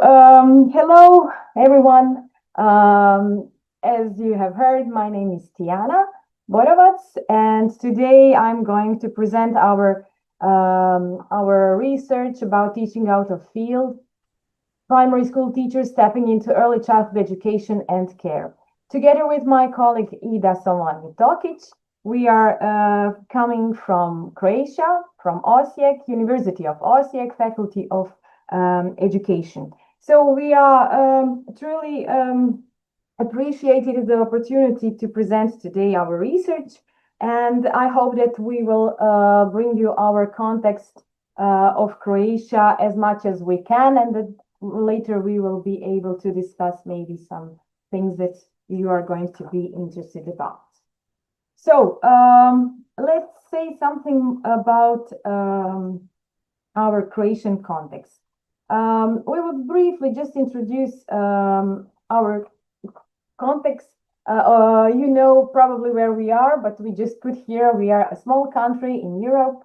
Hello everyone. As you have heard, my name is Tijana Borovac, and today I'm going to present our research about teaching out of field, primary school teachers stepping into early childhood education and care. Together with my colleague Ida Somolanji Tokic, we are coming from Croatia, from Osijek, University of Osijek, Faculty of Education. So we are truly appreciated the opportunity to present today our research, and I hope that we will bring you our context of Croatia as much as we can, and that later we will be able to discuss maybe some things that you are going to be interested about. So let's say something about our Croatian context. We will briefly just introduce our context. You know probably where we are, but we just put here, we are a small country in Europe.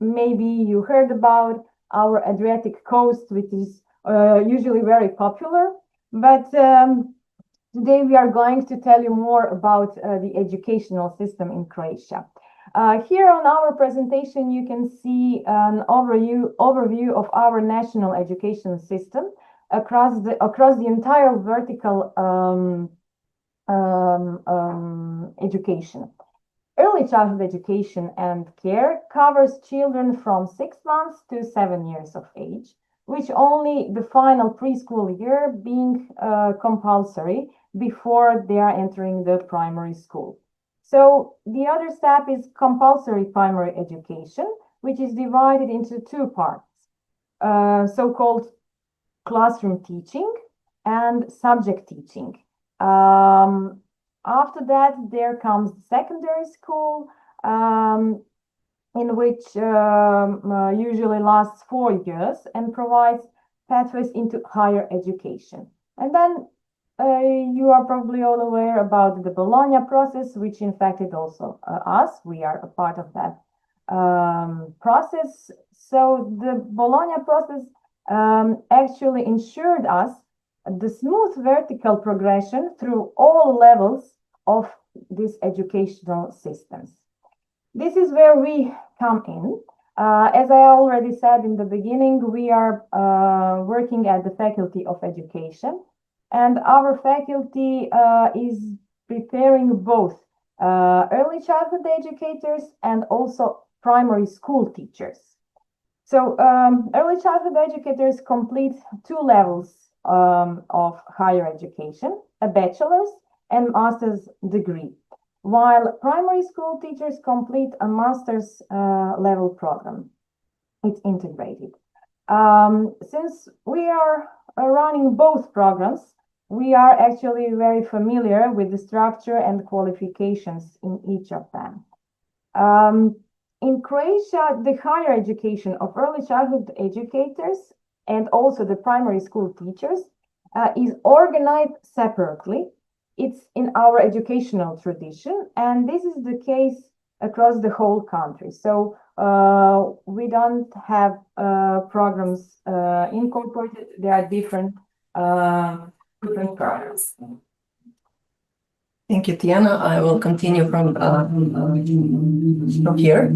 Maybe you heard about our Adriatic coast, which is usually very popular, but today we are going to tell you more about the educational system in Croatia. Here on our presentation, you can see an overview of our national education system across the entire vertical education. Early childhood education and care covers children from 6 months to 7 years of age, which only the final preschool year being compulsory before they are entering the primary school. So the other step is compulsory primary education, which is divided into two parts, so-called classroom teaching and subject teaching. After that, there comes secondary school, in which usually lasts 4 years and provides pathways into higher education. And then you are probably all aware about the Bologna process, which infected also us. We are a part of that process. So the Bologna process actually ensured us the smooth vertical progression through all levels of these educational systems. This is where we come in. As I already said in the beginning, we are working at the Faculty of Education, and our faculty is preparing both early childhood educators and also primary school teachers. So early childhood educators complete 2 levels of higher education, a bachelor's and master's degree, while primary school teachers complete a master's level program. It's integrated. Since we are running both programs, we are actually very familiar with the structure and qualifications in each of them. In Croatia, the higher education of early childhood educators and also the primary school teachers is organized separately. It's in our educational tradition, and this is the case across the whole country. So we don't have programs incorporated. There are different programs. Thank you, Tijana. I will continue from here.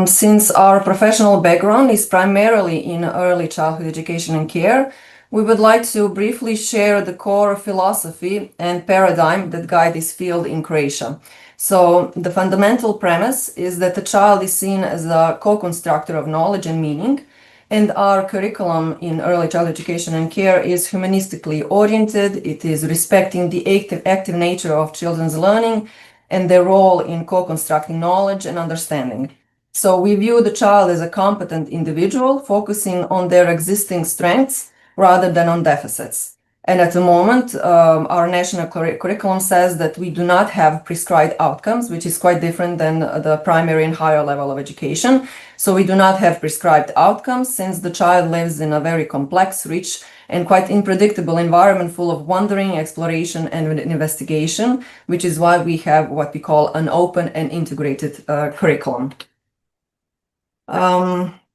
Since our professional background is primarily in early childhood education and care, we would like to briefly share the core philosophy and paradigm that guide this field in Croatia. So the fundamental premise is that the child is seen as a co-constructor of knowledge and meaning, and our curriculum in early childhood education and care is humanistically oriented. It is respecting the active nature of children's learning and their role in co-constructing knowledge and understanding. So we view the child as a competent individual, focusing on their existing strengths rather than on deficits. And at the moment, our national curriculum says that we do not have prescribed outcomes, which is quite different than the primary and higher level of education. So we do not have prescribed outcomes, since the child lives in a very complex, rich, and quite unpredictable environment full of wondering, exploration, and investigation, which is why we have what we call an open and integrated curriculum.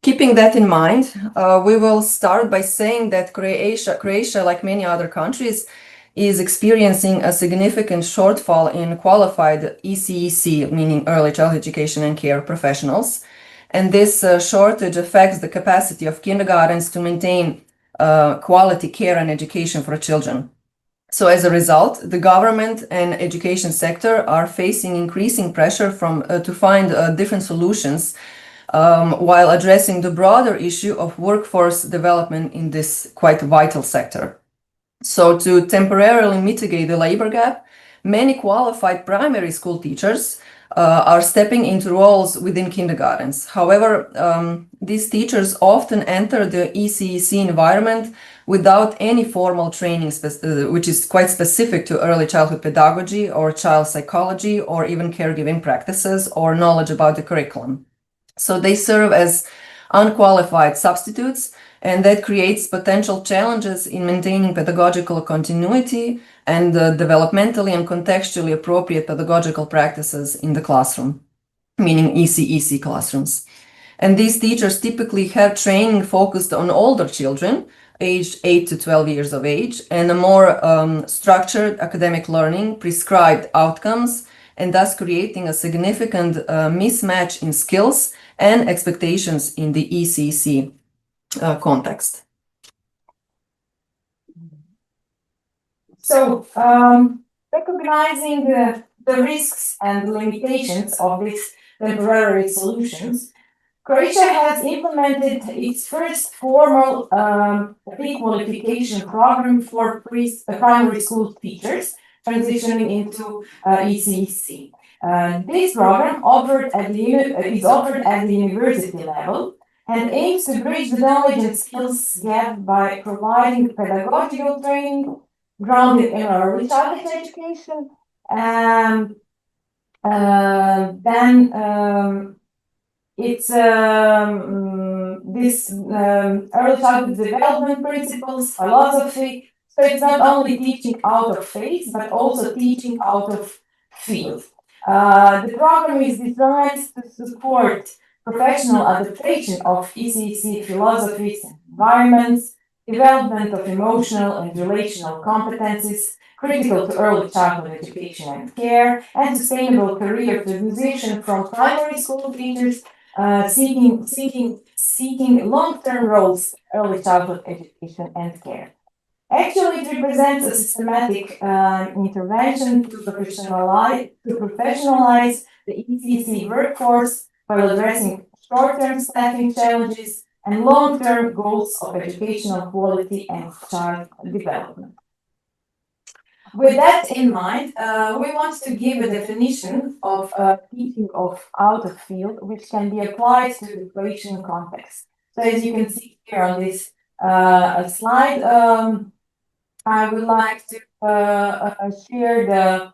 Keeping that in mind, we will start by saying that Croatia, like many other countries, is experiencing a significant shortfall in qualified ECEC, meaning early childhood education and care professionals. And this shortage affects the capacity of kindergartens to maintain quality care and education for children. So as a result, the government and education sector are facing increasing pressure to find different solutions while addressing the broader issue of workforce development in this quite vital sector. So to temporarily mitigate the labor gap, many qualified primary school teachers are stepping into roles within kindergartens. However, these teachers often enter the ECEC environment without any formal training, which is quite specific to early childhood pedagogy or child psychology or even caregiving practices or knowledge about the curriculum. So they serve as unqualified substitutes, and that creates potential challenges in maintaining pedagogical continuity and developmentally and contextually appropriate pedagogical practices in the classroom, meaning ECEC classrooms. And these teachers typically have training focused on older children, aged 8 to 12 years of age, and a more structured academic learning, prescribed outcomes, and thus creating a significant mismatch in skills and expectations in the ECEC context. So, recognizing the risks and limitations of these temporary solutions, Croatia has implemented its first formal pre-qualification program for primary school teachers transitioning into ECEC. This program is offered at the university level and aims to bridge the knowledge and skills gap by providing pedagogical training grounded in early childhood education. It's this early childhood development principles, philosophy. So it's not only teaching out of faith, but also teaching out of field. The program is designed to support professional adaptation of ECEC philosophies and environments, development of emotional and relational competencies critical to early childhood education and care, and sustainable career transition from primary school teachers seeking long-term roles in early childhood education and care. Actually, it represents a systematic intervention to professionalize the ECEC workforce while addressing short-term staffing challenges and long-term goals of educational quality and child development. With that in mind, we want to give a definition of teaching of out of field, which can be applied to the Croatian context. So as you can see here on this slide, I would like to share the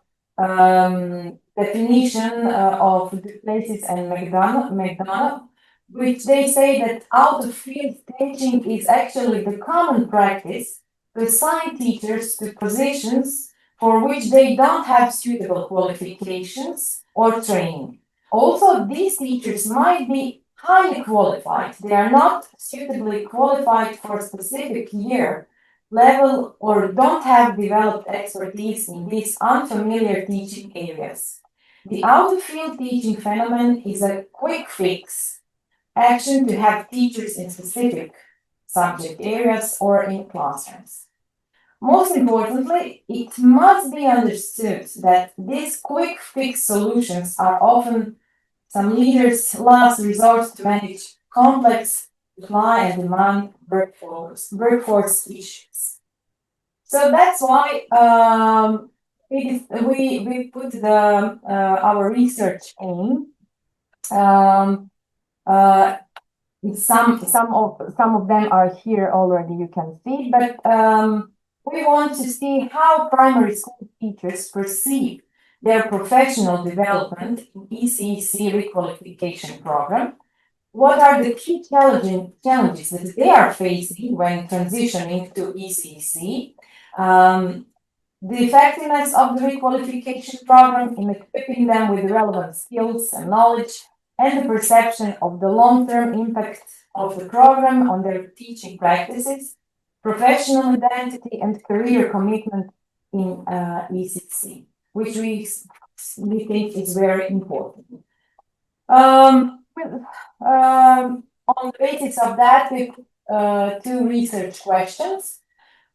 definition of Duplessis and McDonough, which they say that out of field teaching is actually the common practice to assign teachers to positions for which they don't have suitable qualifications or training. Also, these teachers might be highly qualified. They are not suitably qualified for a specific year level or don't have developed expertise in these unfamiliar teaching areas. The out-of-field teaching phenomenon is a quick fix action to have teachers in specific subject areas or in classrooms. Most importantly, it must be understood that these quick fix solutions are often some leaders' last resort to manage complex supply and demand workforce issues. So that's why we put our research aim. Some of them are here already, you can see, but we want to see how primary school teachers perceive their professional development in ECEC requalification program. What are the key challenges that they are facing when transitioning to ECEC? The effectiveness of the requalification program in equipping them with relevant skills and knowledge and the perception of the long-term impact of the program on their teaching practices, professional identity, and career commitment in ECC, which we think is very important. On the basis of that, we put two research questions.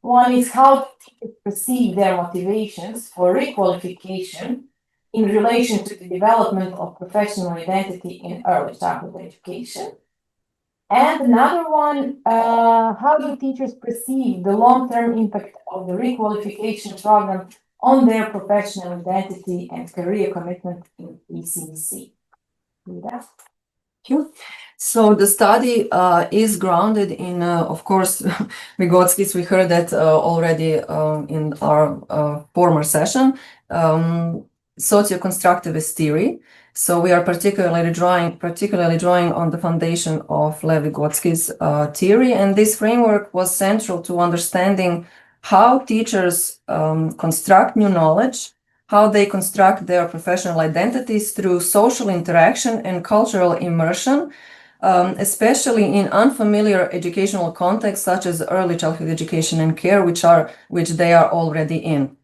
One is how do teachers perceive their motivations for requalification in relation to the development of professional identity in early childhood education. And another one, how do teachers perceive the long-term impact of the requalification program on their professional identity and career commitment in ECC? Thank you. So the study is grounded in, of course, Vygotsky's, we heard that already in our former session, socio-constructivist theory. So we are particularly drawing on the foundation of Lev Vygotsky's theory, and this framework was central to understanding how teachers construct new knowledge, how they construct their professional identities through social interaction and cultural immersion, especially in unfamiliar educational contexts such as early childhood education and care, which they are already in.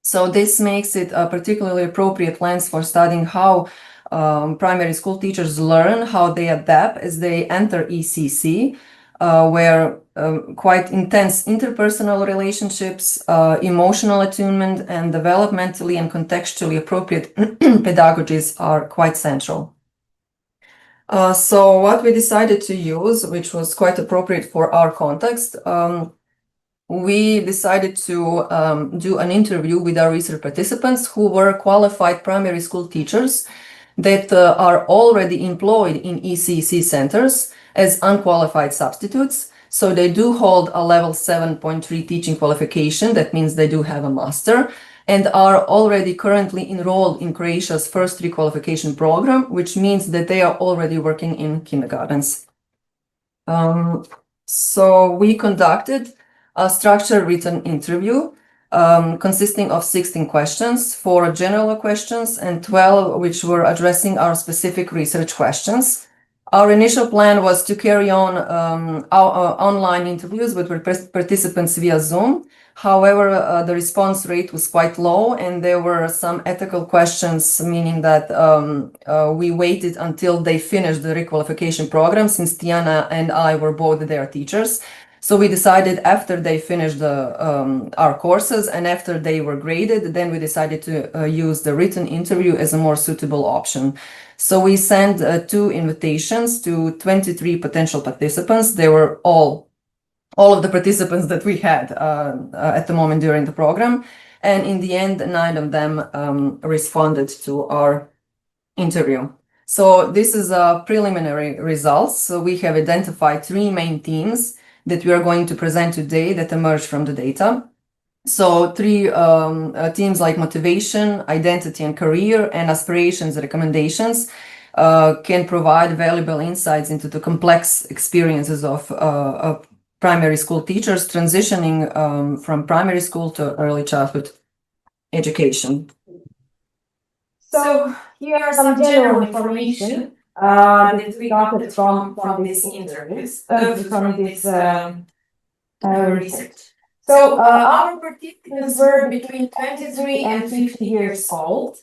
So this makes it a particularly appropriate lens for studying how primary school teachers learn, how they adapt as they enter ECC, where quite intense interpersonal relationships, emotional attunement, and developmentally and contextually appropriate pedagogies are quite central. So what we decided to use, which was quite appropriate for our context, we decided to do an interview with our research participants who were qualified primary school teachers that are already employed in ECC centers as unqualified substitutes. So they do hold a level 7.3 teaching qualification. That means they do have a master and are already currently enrolled in Croatia's first requalification program, which means that they are already working in kindergartens. So we conducted a structured written interview consisting of 16 questions, 4 general questions and 12 which were addressing our specific research questions. Our initial plan was to carry on our online interviews with participants via Zoom. However, the response rate was quite low and there were some ethical questions, meaning that we waited until they finished the requalification program, since Tijana and I were both their teachers. So we decided after they finished our courses and after they were graded, then we decided to use the written interview as a more suitable option. So we sent 2 invitations to 23 potential participants. They were all of the participants that we had at the moment during the program. And in the end, 9 of them responded to our interview. So this is a preliminary results. So we have identified 3 main themes that we are going to present today that emerge from the data. So 3 themes like motivation, identity and career, and aspirations, recommendations can provide valuable insights into the complex experiences of primary school teachers transitioning from primary school to early childhood education. So here are some general information that we got from these interviews, from this research. So our participants were between 23 and 50 years old,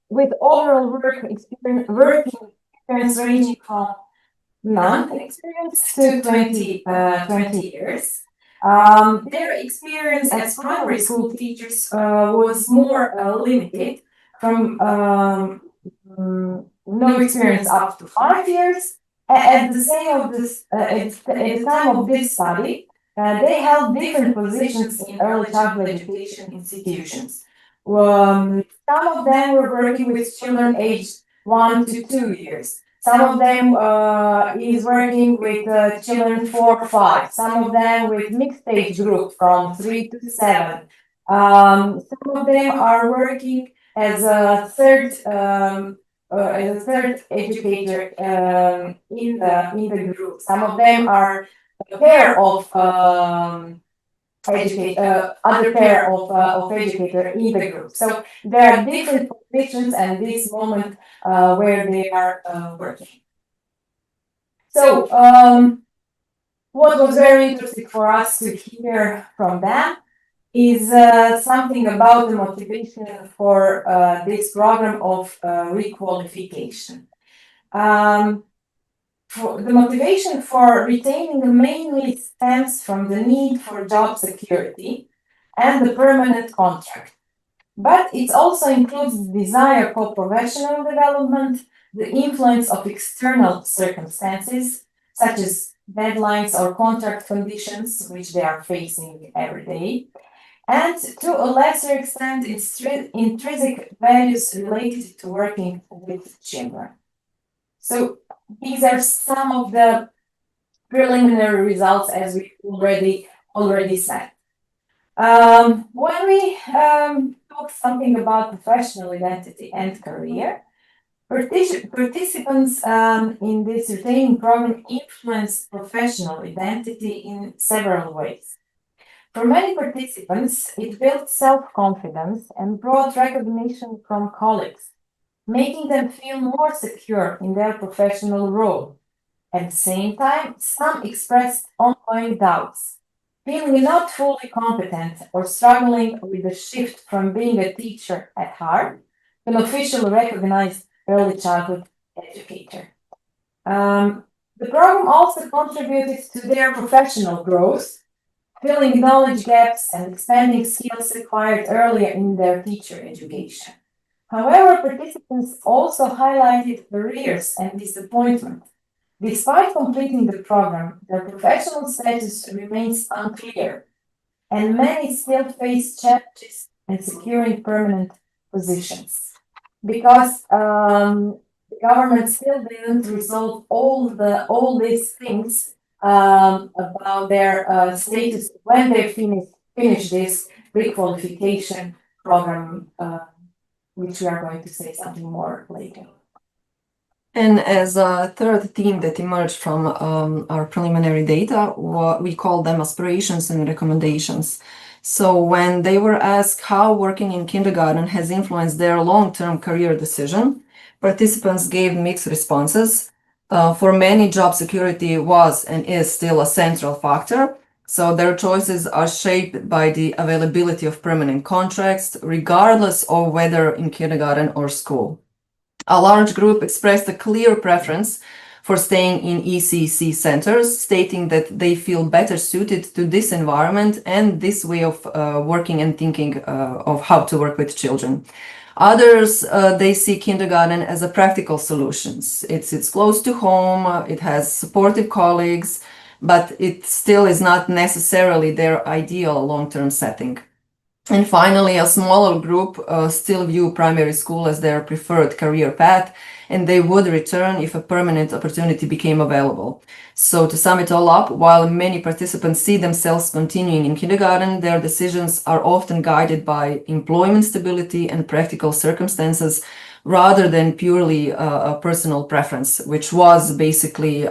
with overall working experience ranging from none experience to 20 years. Their experience as primary school teachers was more limited, from no experience up to 5 years. At the time of this study, they held different positions in early childhood education institutions. Some of them were working with children aged 1 to 2 years. Some of them is working with children 4 to 5. Some of them with mixed age group from 3 to 7. Some of them are working as a third educator in the group. Some of them are a pair of other pair of educators in the group. So there are different positions and this moment where they are working. So what was very interesting for us to hear from them is something about the motivation for this program of requalification. The motivation for retaining mainly stems from the need for job security and the permanent contract. But it also includes the desire for professional development, the influence of external circumstances, such as deadlines or contract conditions, which they are facing every day, and to a lesser extent, intrinsic values related to working with children. So these are some of the preliminary results, as we already said. When we talk something about professional identity and career, participants in this retaining program influence professional identity in several ways. For many participants, it built self-confidence and brought recognition from colleagues, making them feel more secure in their professional role. At the same time, some expressed ongoing doubts, feeling not fully competent or struggling with the shift from being a teacher at heart to an officially recognized early childhood educator. The program also contributed to their professional growth, filling knowledge gaps and expanding skills acquired earlier in their teacher education. However, participants also highlighted barriers and disappointment. Despite completing the program, their professional status remains unclear, and many still face challenges in securing permanent positions because the government still didn't resolve all these things about their status when they finish this requalification program, which we are going to say something more later. And as a third theme that emerged from our preliminary data, we call them aspirations and recommendations. So when they were asked how working in kindergarten has influenced their long-term career decision, participants gave mixed responses. For many, job security was and is still a central factor. So their choices are shaped by the availability of permanent contracts, regardless of whether in kindergarten or school. A large group expressed a clear preference for staying in ECC centers, stating that they feel better suited to this environment and this way of working and thinking of how to work with children. Others, they see kindergarten as a practical solution. It's close to home, it has supportive colleagues, but it still is not necessarily their ideal long-term setting. And finally, a smaller group still view primary school as their preferred career path, and they would return if a permanent opportunity became available. So to sum it all up, while many participants see themselves continuing in kindergarten, their decisions are often guided by employment stability and practical circumstances rather than purely a personal preference, which was basically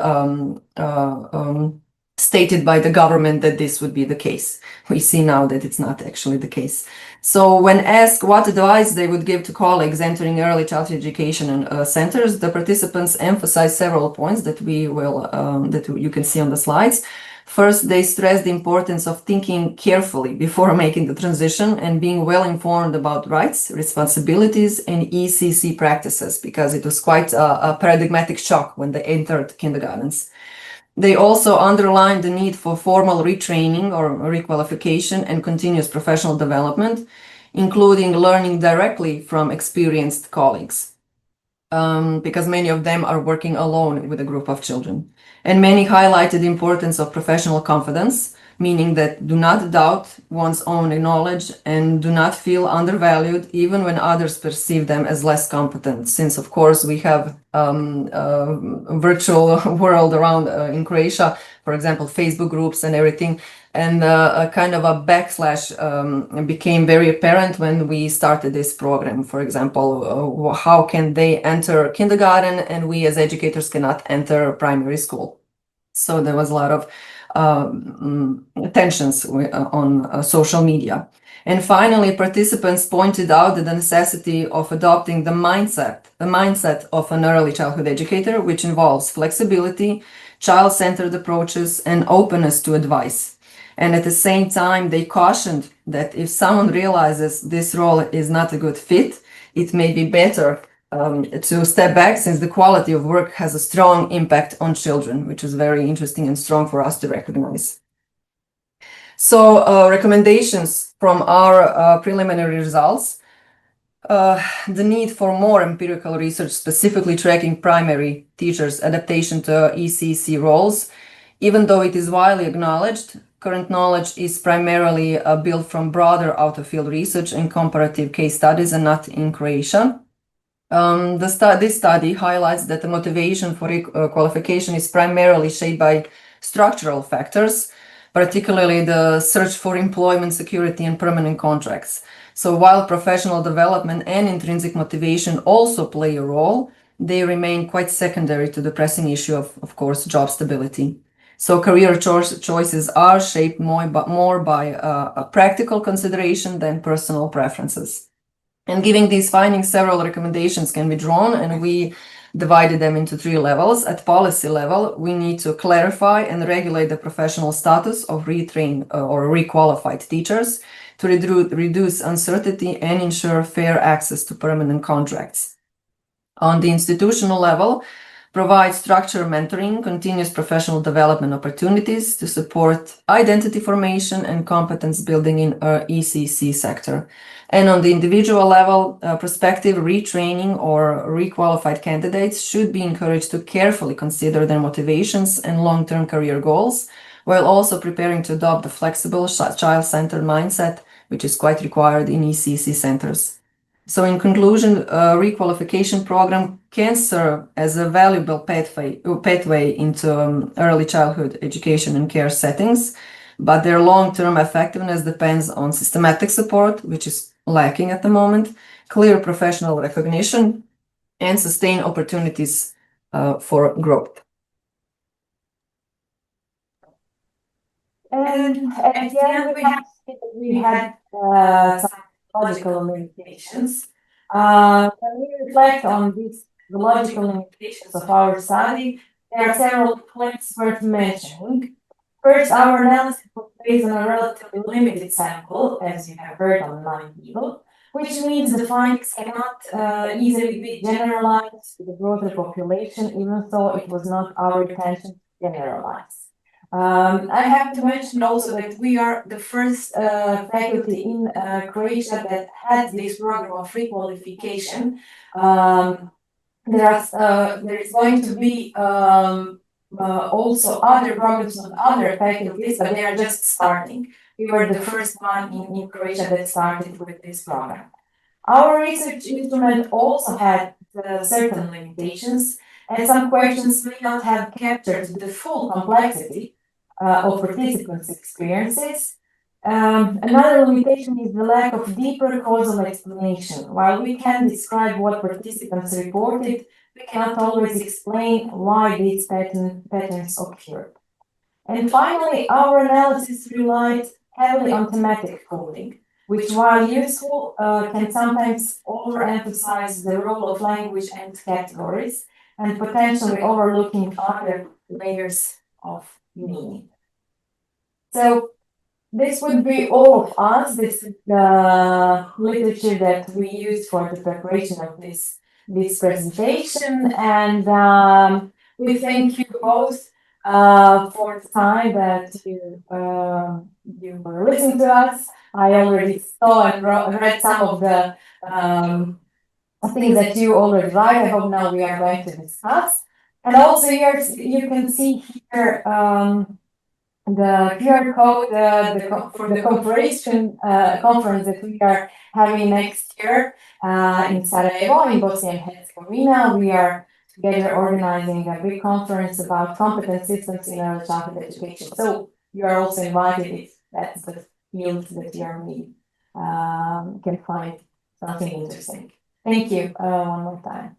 stated by the government that this would be the case. We see now that it's not actually the case. So when asked what advice they would give to colleagues entering early childhood education centers, the participants emphasized several points that that you can see on the slides. First, they stressed the importance of thinking carefully before making the transition and being well informed about rights, responsibilities, and ECC practices, because it was quite a paradigmatic shock when they entered kindergartens. They also underlined the need for formal retraining or requalification and continuous professional development, including learning directly from experienced colleagues, because many of them are working alone with a group of children. And many highlighted the importance of professional confidence, meaning that do not doubt one's own knowledge and do not feel undervalued even when others perceive them as less competent, since of course we have a virtual world around in Croatia, for example, Facebook groups and everything, and a kind of a backslash became very apparent when we started this program. For example, how can they enter kindergarten and we as educators cannot enter primary school? So there was a lot of tensions on social media. And finally, participants pointed out the necessity of adopting the mindset of an early childhood educator, which involves flexibility, child-centered approaches, and openness to advice. And at the same time, they cautioned that if someone realizes this role is not a good fit, it may be better to step back, since the quality of work has a strong impact on children, which is very interesting and strong for us to recognize. So recommendations from our preliminary results. The need for more empirical research, specifically tracking primary teachers' adaptation to ECC roles. Even though it is widely acknowledged, current knowledge is primarily built from broader out-of-field research and comparative case studies, and not in Croatia. This study highlights that the motivation for qualification is primarily shaped by structural factors, particularly the search for employment security and permanent contracts. So while professional development and intrinsic motivation also play a role, they remain quite secondary to the pressing issue of course, job stability. So career choices are shaped more by a practical consideration than personal preferences. And giving these findings, several recommendations can be drawn, and we divided them into 3 levels. At policy level, we need to clarify and regulate the professional status of retrained or requalified teachers to reduce uncertainty and ensure fair access to permanent contracts. On the institutional level, provide structured mentoring, continuous professional development opportunities to support identity formation and competence building in our ECC sector. And on the individual level, prospective retraining or requalified candidates should be encouraged to carefully consider their motivations and long-term career goals, while also preparing to adopt the flexible child-centered mindset, which is quite required in ECC centers. So in conclusion, a requalification program can serve as a valuable pathway into early childhood education and care settings, but their long-term effectiveness depends on systematic support, which is lacking at the moment, clear professional recognition, and sustained opportunities for growth. And at the end, we had some logical limitations. When we reflect on these logical limitations of our study, there are several points worth mentioning. First, our analysis was based on a relatively limited sample, as you have heard, on 9 people, which means the findings cannot easily be generalized to the broader population, even though it was not our intention to generalize. I have to mention also that we are the first faculty in Croatia that had this program of requalification. There is going to be also other programs on other faculties, but they are just starting. We were the first one in Croatia that started with this program. Our research instrument also had certain limitations, and some questions may not have captured the full complexity of participants' experiences. Another limitation is the lack of deeper causal explanation. While we can describe what participants reported, we cannot always explain why these patterns occurred. And finally, our analysis relied heavily on thematic coding, which, while useful, can sometimes overemphasize the role of language and categories, and potentially overlooking other layers of meaning. So this would be all of us. This is the literature that we used for the preparation of this presentation, and we thank you both for the time that you were listening to us. I already saw and read some of the things that you already write. I hope now we are going to discuss. And also here you can see here the QR code for the conference that we are having next year in Sarajevo, in Bosnia and Herzegovina. We are together organizing a big conference about competence systems in early childhood education. So you are also invited if that's the field that you are can find something interesting. Thank you one more time.